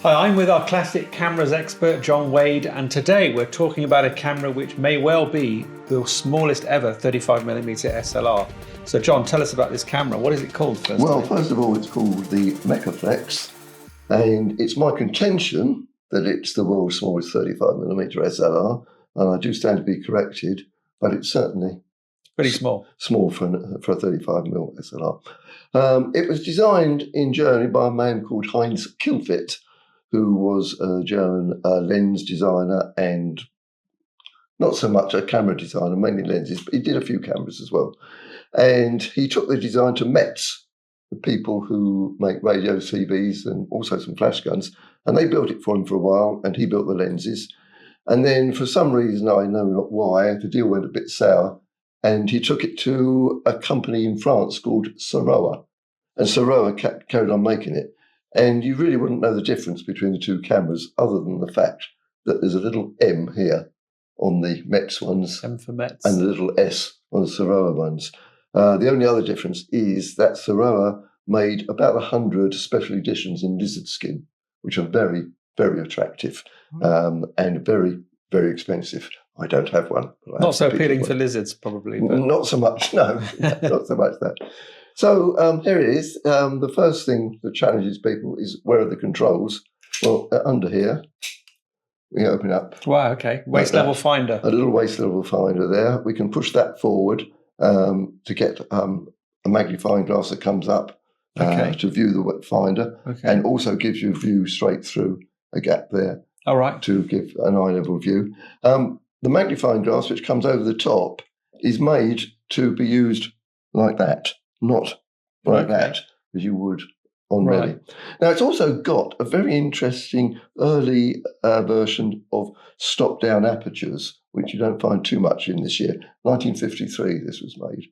Hi, I'm with our classic cameras expert, John Wade, and today we're talking about a camera which may well be the smallest ever 35mm SLR. So John, tell us about this camera. What is it called first? Well, first of all, it's called the Mecaflex, and it's my contention that it's the world's smallest 35mm SLR, and I do stand to be corrected, but it's certainly pretty small. Small for a 35mm SLR. It was designed in Germany by a man called Heinz Kilfitt, who was a German lens designer and not so much a camera designer, mainly lenses, but he did a few cameras as well. And he took the design to Metz, the people who make radio CVs and also some flash guns, and they built it for him for a while, and he built the lenses. And then for some reason, I know not why, the deal went a bit sour, and he took it to a company in France called Saroa. And Saroa carried on making it. And you really wouldn't know the difference between the two cameras other than the fact that there's a little M here on the Metz ones. M for Metz. And a little S on the Saroa ones. The only other difference is that Saroa made about 100 special editions in lizard skin, which are very, very attractive and very, very expensive. I don't have one. Not so appealing for lizards, probably. But... Not so much, no. Not so much that. So here it is. The first thing that challenges people is, where are the controls? Well, under here, we open up. Wow, okay. Waist level finder. A little waist level finder there. We can push that forward to get a magnifying glass that comes up to view the finder, and also gives you a view straight through a gap there. All right. To give an eye level view. The magnifying glass, which comes over the top, is made to be used like that, not like that, as you would on belly. Now, it's also got a very interesting early version of stop-down apertures, which you don't find too much in this year. 1953, this was made.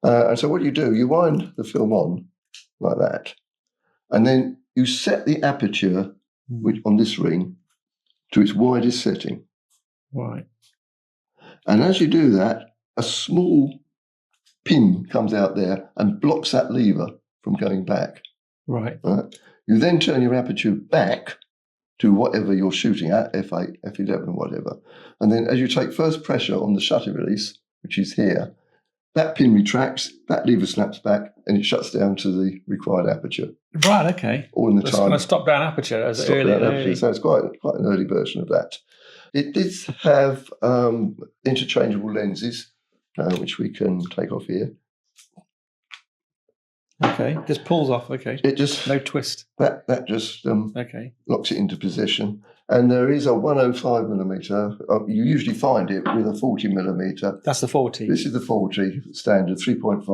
And so what you do, you wind the film on like that, and then you set the aperture on this ring to its widest setting. Right. And as you do that, a small pin comes out there and blocks that lever from going back. Right. You then turn your aperture back to whatever you're shooting at, f8, f11, whatever. And then as you take first pressure on the shutter release, which is here, that pin retracts, that lever snaps back, and it shuts down to the required aperture. Right, okay. All in the time. It's kind of stop-down aperture as early. So it's quite an early version of that. It did have interchangeable lenses, which we can take off here. Okay, just pulls off. Okay, it just no twist. That just locks it into position. And there is a 105mm. You usually find it with a 40mm. That's the 40. This is the 40 standard, 3.5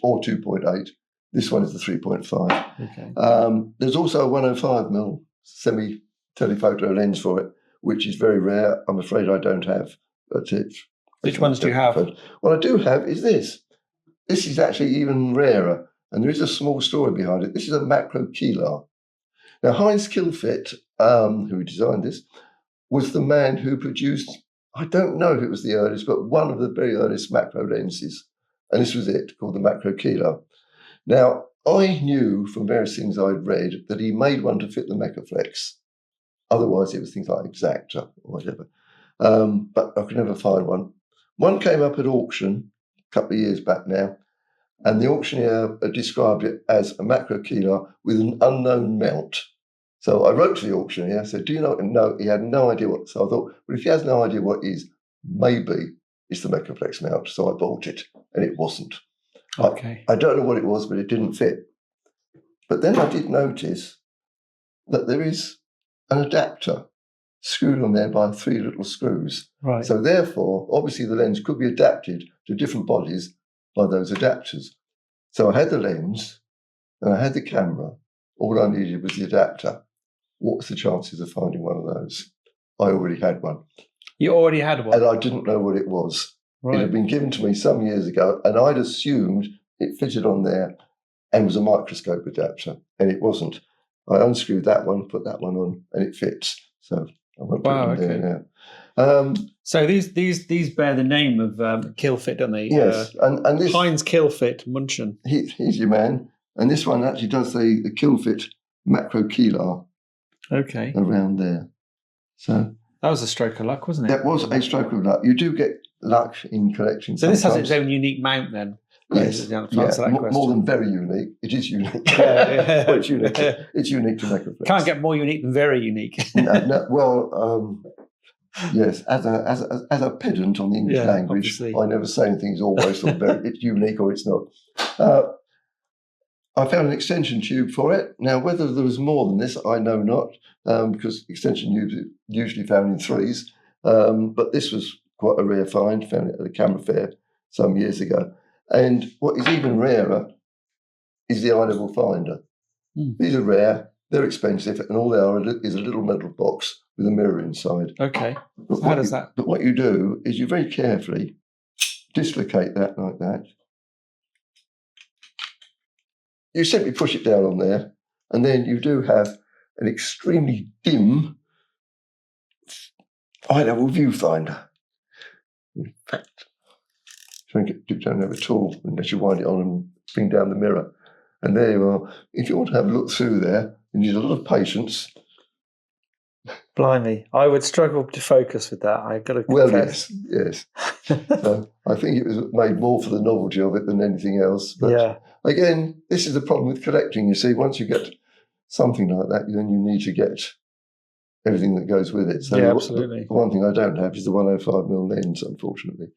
or 2.8. This one is the 3.5. Okay. There's also a 105mm semi-telephoto lens for it, which is very rare. I'm afraid I don't have. But which ones do you have? What I do have is this. This is actually even rarer, and there is a small story behind it. This is a macro kelar. Now, Heinz Kilfitt, who designed this, was the man who produced, I don't know if it was the earliest, but one of the very earliest macro lenses. And this was it, called the macro kelar. Now, I knew from various things I'd read that he made one to fit the Mecaflex. Otherwise, it was things like Exacta or whatever. But I could never find one. One came up at auction a couple of years back now, and the auctioneer described it as a macro kelar with an unknown mount. So I wrote to the auctioneer, I said, do you know? No, he had no idea what. So I thought, well, if he has no idea what it is, maybe it's the Mecaflex mount. So I bought it, and it wasn't. Okay. I don't know what it was, but it didn't fit. But then I did notice that there is an adapter screwed on there by 3 little screws. Right. So therefore, obviously the lens could be adapted to different bodies by those adapters. So I had the lens and I had the camera. All I needed was the adapter. What's the chances of finding one of those? I already had one. You already had one? And I didn't know what it was. Right. It had been given to me some years ago, and I'd assumed it fitted on there and was a microscope adapter, and it wasn't. I unscrewed that one, put that one on, and it fits. So I won't put it in there now. So these bear the name of Kilfitt, don't they? Yes, and this Heinz Kilfitt, Munchen. He's your man, and this one actually does say the Kilfitt macro kelar. Okay. around there. So that was a stroke of luck, wasn't it? That was a stroke of luck. You do get luck in collecting. So this has its own unique mount then? Yes. More than very unique. It is unique. Well, it's unique. It's unique to Mecaflex. Can't get more unique than very unique. Yes. As a pedant on the English language, obviously. I never say anything is always sort of very. It's unique or it's not. I found an extension tube for it. Now, whether there was more than this, I know not, because extension tubes are usually found in threes. But this was quite a rare find. Found it at a camera fair some years ago. And what is even rarer is the eye-level finder. These are rare, they're expensive, and all they are is a little metal box with a mirror inside. Okay. But how does that? But what you do is you very carefully dislocate that like that. You simply push it down on there, and then you do have an extremely dim eye-level viewfinder. In fact, you don't have at all unless you wind it on and bring down the mirror. And there you are. If you want to have a look through there, you need a lot of patience. Blimey, I would struggle to focus with that. I've got to confess. Well, yes. So I think it was made more for the novelty of it than anything else. But again, this is the problem with collecting. You see, once you get something like that, then you need to get everything that goes with it. So absolutely. The one thing I don't have is the 105mm lens, unfortunately.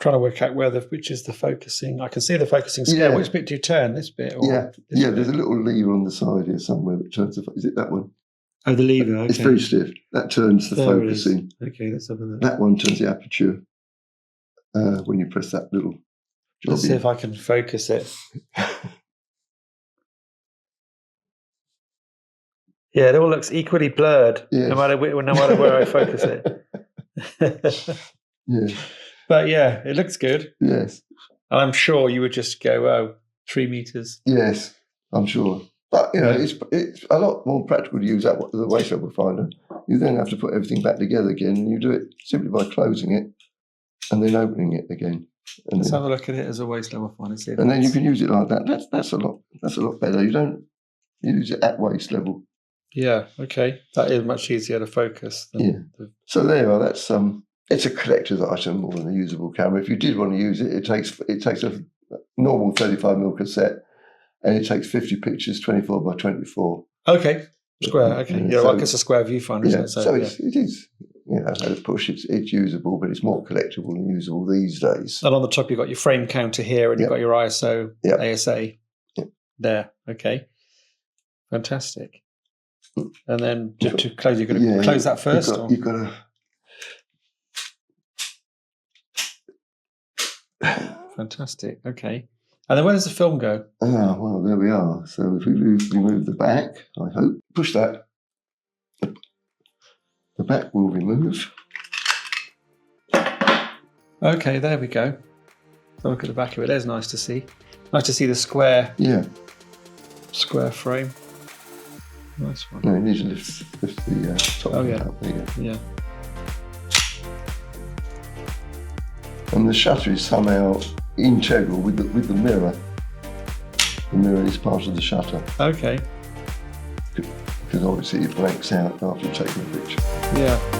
Trying to work out which is the focusing. I can see the focusing scale. Yeah. Which bit do you turn? This bit? Or this bit? There's a little lever on the side here somewhere that turns the. Is it that one? Oh, the lever. Okay. It's very stiff. That turns the focusing. Okay, let's have a look. That one turns the aperture when you press that little. Let's see if I can focus it. Yeah, it all looks equally blurred, no matter where I focus it. Yeah. But yeah, it looks good. Yes. And I'm sure you would just go, 3 meters. Yes, I'm sure. But, it's a lot more practical to use that the waist level finder. You then have to put everything back together again, and you do it simply by closing it and then opening it again. And Let's have a look at it as a waist level finder. And then you can use it like that. That's a lot better. You don't use it at waist level. Yeah, okay. That is much easier to focus. So there you are. That's it's a collector's item more than a usable camera. If you did want to use it, it takes a normal 35mm cassette, and it takes 50 pictures, 24 by 24. Okay, square. Okay, like it's a square viewfinder. Yeah, isn't it? So it is. At a push, it's usable, but it's more collectible and usable these days. And on the top, you've got your frame counter here, and you've got your ISO, ASA there. Okay, fantastic. And then to close, you've got to close that first. You've got to. Fantastic. Okay. And then where does the film go? Well, there we are. So if we remove the back, I hope. Push that. The back will remove. Okay, there we go. So look at the back of it. There's nice to see. Nice to see the square. Yeah. Square frame. Nice one. No, you need to lift the top of it out. There you go. Yeah. And the shutter is somehow integral with the mirror. The mirror is part of the shutter. Okay. Because obviously it blanks out after you've taken the picture. Yeah.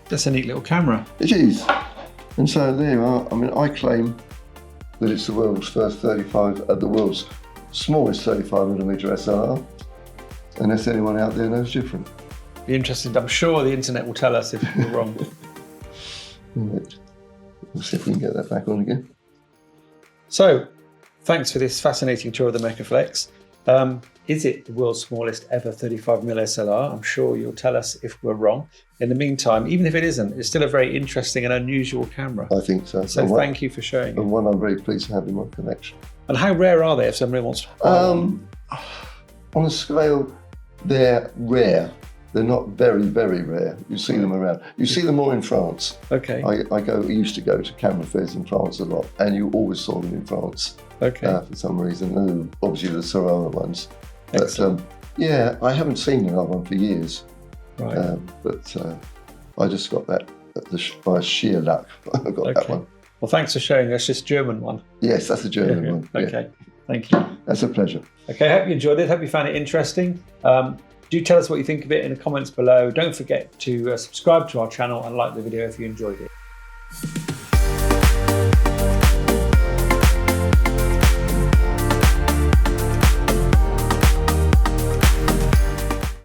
That's a neat little camera. It is. And so there you are. I mean, I claim that it's the world's first the world's smallest 35mm SLR, unless anyone out there knows different. Be interested. I'm sure the internet will tell us if we're wrong. Right. We'll see if we can get that back on again. So, thanks for this fascinating tour of the Mecaflex. Is it the world's smallest ever 35mm SLR? I'm sure you'll tell us if we're wrong. In the meantime, even if it isn't, it's still a very interesting and unusual camera. I think so. So thank you for showing it. And one I'm very pleased to have in my collection. And how rare are they if somebody wants to buy one? On a scale, they're rare. They're not very, very rare. You see them around. You see them more in France. Okay. I used to go to camera fairs in France a lot, and you always saw them in France. Okay. For some reason. And obviously the Sorona ones. Excellent. But yeah, I haven't seen another one for years. Right. But I just got that by sheer luck. I got that one. Well, thanks for showing us this German one. Yes, that's a German one. Okay. Thank you. That's a pleasure. Okay, I hope you enjoyed it. Hope you found it interesting. Do tell us what you think of it in the comments below. Don't forget to subscribe to our channel and like the video if you enjoyed it.